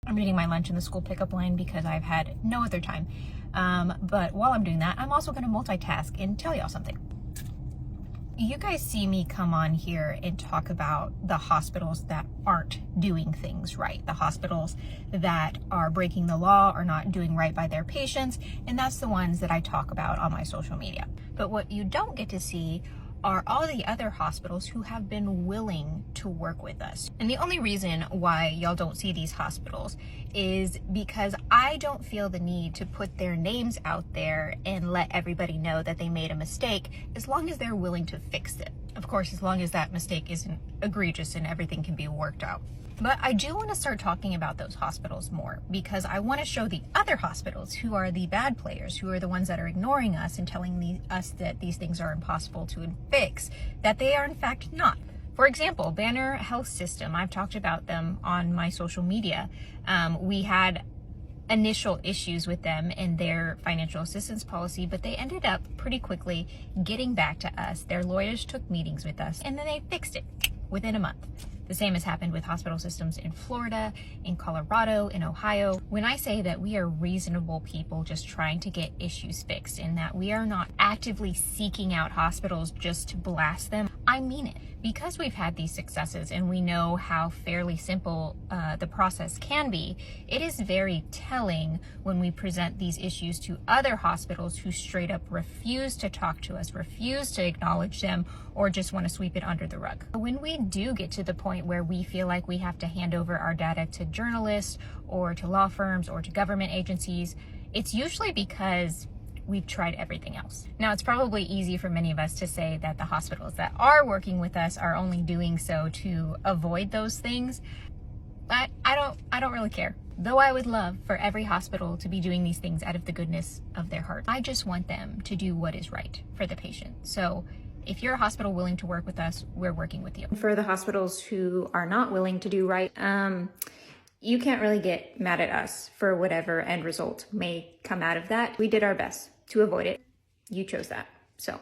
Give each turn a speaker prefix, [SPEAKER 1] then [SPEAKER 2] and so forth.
[SPEAKER 1] I'm eating my lunch in the school pickup line because I've had no other time. But while I'm doing that, I'm also going to multitask and tell y'all something. You guys see me come on here and talk about the hospitals that aren't doing things right, the hospitals that are breaking the law or not doing right by their patients, and that's the ones that I talk about on my social media. But what you don't get to see are all the other hospitals who have been willing to work with us. And the only reason why y'all don't see these hospitals is because I don't feel the need to put their names out there and let everybody know that they made a mistake, as long as they're willing to fix it. Of course, as long as that mistake isn't egregious and everything can be worked out. But I do want to start talking about those hospitals more, because I want to show the other hospitals who are the bad players, who are the ones that are ignoring us and telling us that these things are impossible to fix, that they are in fact not. For example, Banner Health System, I've talked about them on my social media. We had initial issues with them and their financial assistance policy, but they ended up pretty quickly getting back to us. Their lawyers took meetings with us, and then they fixed it within a month. The same has happened with hospital systems in Florida, in Colorado, in Ohio. When I say that we are reasonable people just trying to get issues fixed, and that we are not actively seeking out hospitals just to blast them, I mean it. Because we've had these successes and we know how fairly simple the process can be, it is very telling when we present these issues to other hospitals who straight up refuse to talk to us, refuse to acknowledge them, or just want to sweep it under the rug. When we do get to the point where we feel like we have to hand over our data to journalists or to law firms or to government agencies, it's usually because we've tried everything else. Now, it's probably easy for many of us to say that the hospitals that are working with us are only doing so to avoid those things, but I don't really care. Though I would love for every hospital to be doing these things out of the goodness of their heart, I just want them to do what is right for the patient. So if you're a hospital willing to work with us, we're working with you. For the hospitals who are not willing to do right, you can't really get mad at us for whatever end result may come out of that. We did our best to avoid it. You chose that. So